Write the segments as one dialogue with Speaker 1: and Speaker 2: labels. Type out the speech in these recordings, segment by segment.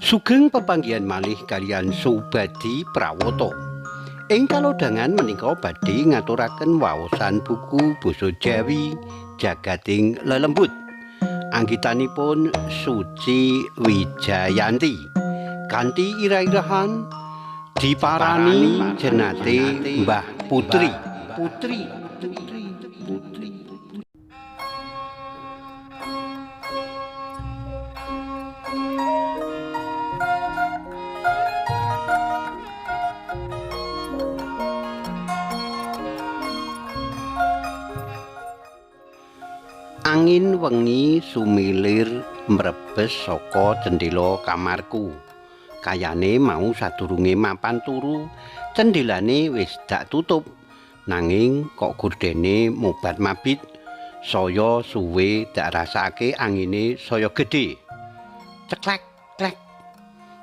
Speaker 1: Sugeng pepanggihan malih kaliyan Subadi Prawata. Ing kalodhangan menika badhe ngaturaken waosan buku basa Jawi Jagating Lelembut. Anggitanipun Suci Wijayanti. Kanthi irah-irahan diparani jenate Mbah Putri. Angin wengi sumilir mrebes saka cendhela kamarku. Kayane mau sadurunge mapan turu, cendhelane wis dak tutup. Nanging kok gurdene mobat-mabit saya suwe dak rasake angine saya gedhe. Ceklek klek.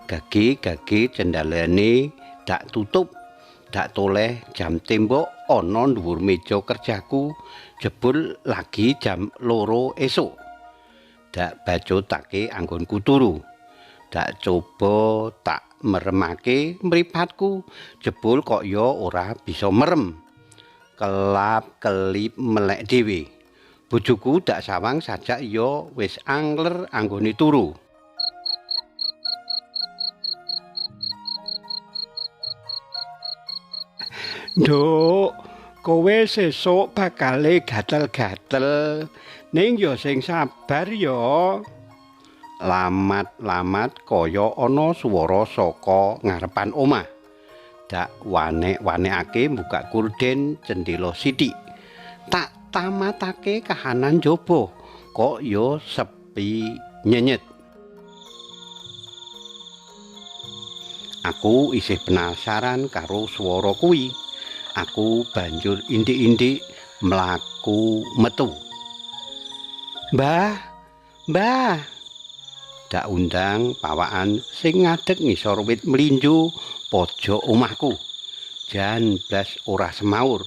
Speaker 1: Gage cendhelane dak tutup. Dak toleh jam tembok ana dhuwur meja kerjaku. Jebul lagi jam 2 esuk. Dak bacotake anggonku turu. Dak coba tak meremake mripatku, jebul kok ya ora bisa merem. Kelap-kelip melek dhewe. Bojoku dak sawang sajak ya wis angler anggone turu. Nduk, kowe sesuk bakale gatel-gatel. Ning ya sing sabar ya. Lamat-lamat kaya ana swara saka ngarepan omah. Dak wanek-wanekake mbukak gorden cendhela sithik. Tak tamatake kahanan jaba, kok ya sepi nyenyet. Aku isih penasaran karo swara kuwi. Aku banjur indik-indik mlaku metu. Mbah. Dak undang pawakan sing ngadeg ngisor wit mlinjo pojok omahku. Jan blas ora semaur,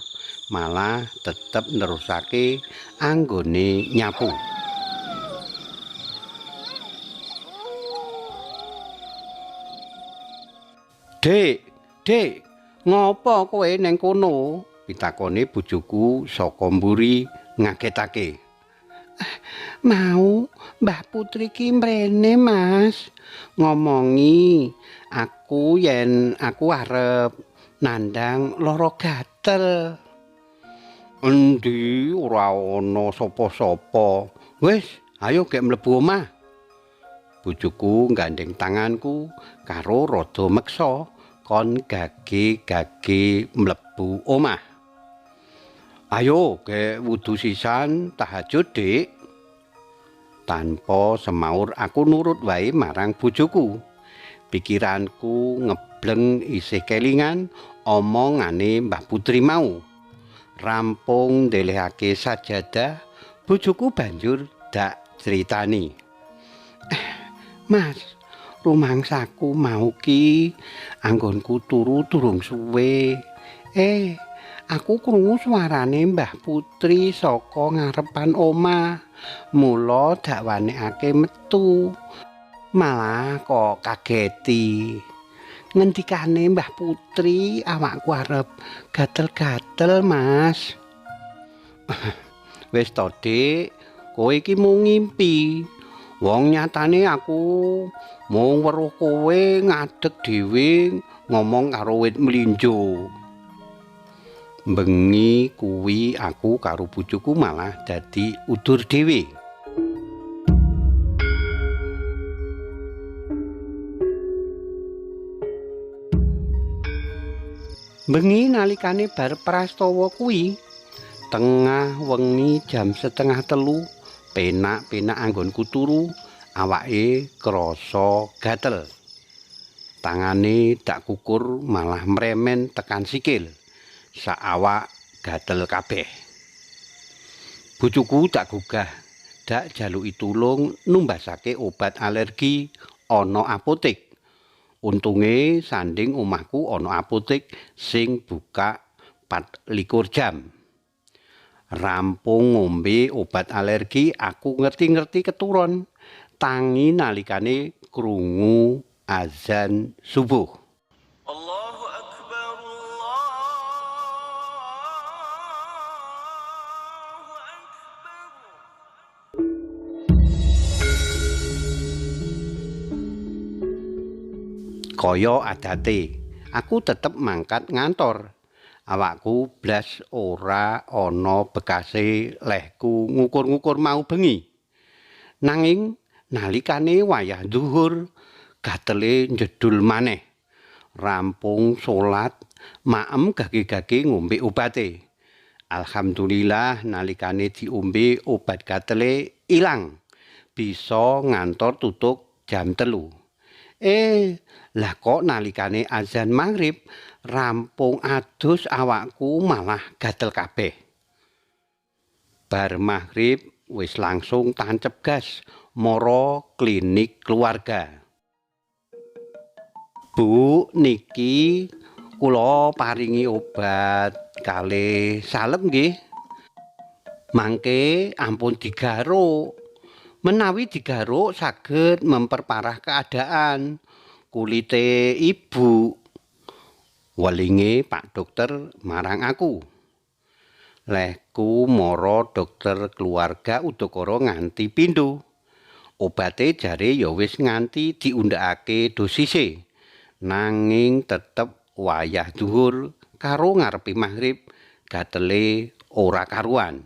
Speaker 1: malah tetep nerusake anggone nyapu. Dek, ngopo kowe neng kono? Pitakone bojoku saka mburi ngagetake. Mau Mbah Putri ki mrene, Mas. Ngomongi aku yen aku arep nandhang lara gatel. Endi ora ana sapa-sapa. Wis, ayo gek mlebu omah. Bojoku gandeng tanganku karo rada meksa kon gage mlebu omah. Ayo ke wudu sisan tahajud, Dik. Tanpa semaur aku nurut wae marang bojoku. Pikiranku ngebleng isih kelingan omongane Mbah Putri mau. Rampung ndelehake sajadah, bojoku banjur dak critani. Mas, rumangsaku mau ki anggonku turu durung suwe. Aku krungu suarane Mbah Putri saka ngarepan omah. Mula dak wanekake metu. Malah kok kageti. Ngendikane Mbah Putri awakku arep gatel-gatel, Mas. Wis to, Dik, kowe iki mung ngimpi. Wong nyatane aku mung weruh kowe ngadeg dhewe ngomong karo wit mlinjo. Bengi kuwi aku karo bojoku malah dadi udur dhewe. Bengi nalikane bar prastawa kuwi, tengah wengi jam 2:30, penak-penak anggonku turu, Awake krasa gatel. Tangane dak kukur malah mremen tekan sikil. Sak awak gatel kabeh. Bojoku tak gugah, dak jaluki tulung numbasake obat alergi ana apotek. Untunge sanding omahku ana apotek sing buka 24 jam. Rampung ngombe obat alergi aku ngerti-ngerti keturun. Tangi nalikane krungu azan subuh.
Speaker 2: Allahu Akbar, Allahu Akbar.
Speaker 1: Kaya adate, aku tetep mangkat ngantor. Awakku blas ora ana bekase lehku ngukur-ngukur mau bengi. Nanging nalikane wayah zuhur, gatele njedul maneh. Rampung salat, maem gage-gage ngombe obate. Alhamdulillah nalikane diombe obat gatele ilang. Bisa ngantor tutuk jam 3. Lah kok nalikane azan maghrib rampung adus awakku malah gatel kabeh. Bar maghrib wis langsung tancep gas mara klinik keluarga. Bu, niki kula paringi obat kalih salep nggih. Mangke ampun digaruk. Menawi digaruk saged memperparah keadaan kulite ibu. Welinge Pak Dokter marang aku. Lehku mara dokter keluarga udakara nganti pindho. Obate jare ya wis nganti diundhakake dosise. Nanging tetep wayah zuhur karo ngarepe maghrib gatele ora karuan.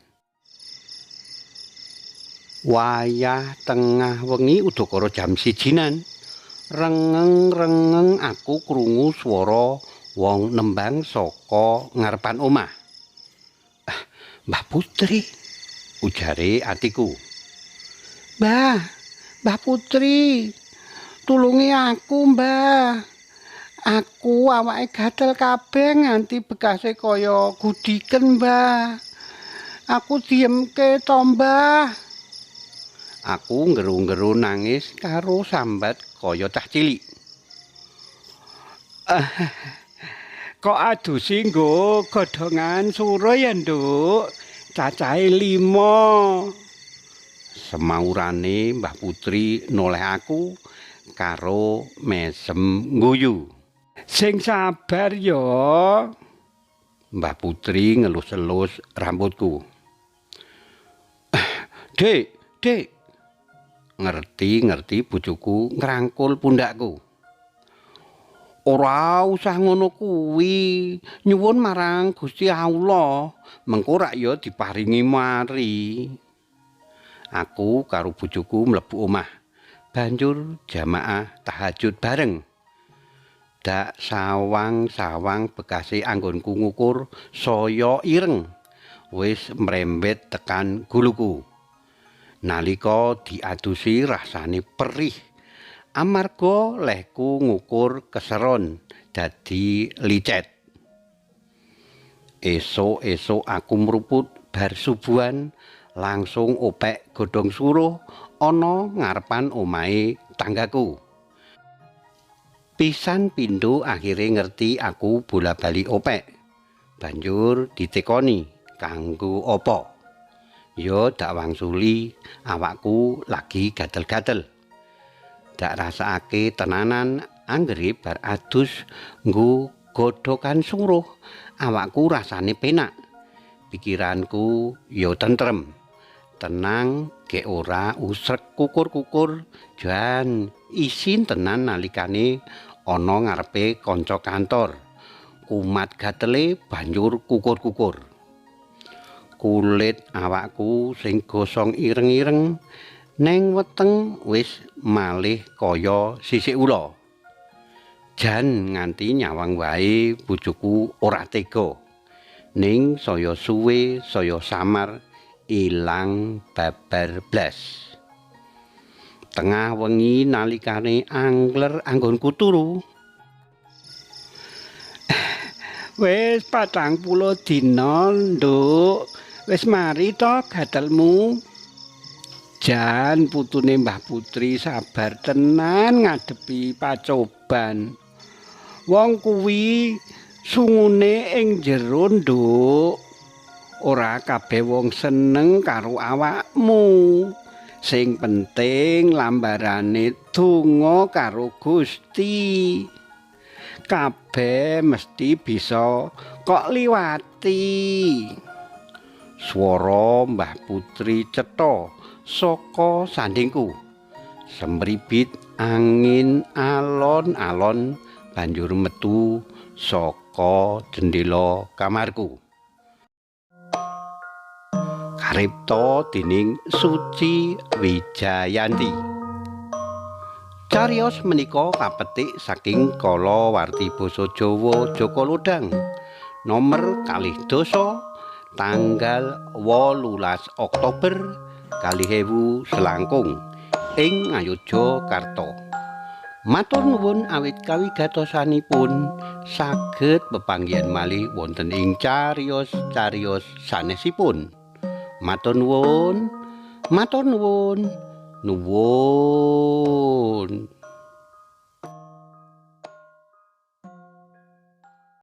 Speaker 1: Wayah tengah wengi udakara jam 1:00-an. Rengeng-rengeng aku krungu swara wong nembang saka ngarepan omah. Mbah Putri, ujare atiku. Mbah Putri, tulungi aku, Mbah. Aku awake gatel kabeh nganti bekase kaya gudiken, Mbah. Aku diemke to, Mbah. Aku ngeru-ngeru nangis karo sambat kaya cah cilik. Kok adusi nggo godhongan suruh ya, Nduk? Cacahe 5. Semaurane Mbah Putri noleh aku karo mesem ngguyu. Sing sabar ya. Mbah Putri ngelus-elus rambutku. Dek. Ngerti bojoku ngrangkul pundakku. Ora usah ngono kuwi, nyuwun marang Gusti Allah, mengko rak ya diparingi mari. Aku karo bojoku mlebu omah. Banjur jamaah tahajud bareng. Dak sawang-sawang bekase anggonku ngukur saya ireng. Wis mrembet tekan guluku. Nalika diadusi rasane perih. Amarga lehku ngukur keseron dadi licet. Esuk aku mruput bar subuhan langsung opek godhong suruh ana ngarepan omahe tanggaku. Pisan pindho akhire ngerti aku bola-bali opek. Banjur ditekoni kanggo apa? Ya dak wangsuli awakku lagi gatel-gatel. Dak rasake tenanan anggere bar adus nggo godhokan suruh. Awakku rasane penak. Pikiranku ya tentrem. Tenang gek ora usrek kukur-kukur jan isin tenan nalikane ana ngarepe kanca kantor. Kumat gatele banjur kukur-kukur. Kulit awakku sing gosong ireng-ireng neng weteng wis malih kaya sisik ula. Jan nganti nyawang wae bojoku ora tega. Ning saya suwe, saya samar ilang babar blas. Tengah wengi nalikane angler anggonku turu. Wis 40 dina, Nduk. Wis mari to gatelmu. Jan putune Mbah Putri sabar tenan ngadepi pacoban. Wong kuwi sungune ing jero, Nduk. Ora kabeh wong seneng karo awakmu. Sing penting lambarane donga karo Gusti. Kabeh mesti bisa kok liwati. Swara Mbah Putri cetha saka sandingku. Semribit angin alon-alon banjur metu saka jendela kamarku. Karipta dening Suci Wijayanti. Cariyos menika kapetik saking kalawarti basa Jawa Jaka Lodang nomor 2 tanggal 18 Oktober 2000 selangkung ing Ngayogyakarta. Matur nuwun awit kawigatosanipun saged pepanggihan malih wonten ing cariyos-cariyos sanesipun. Matur nuwun, nuwun.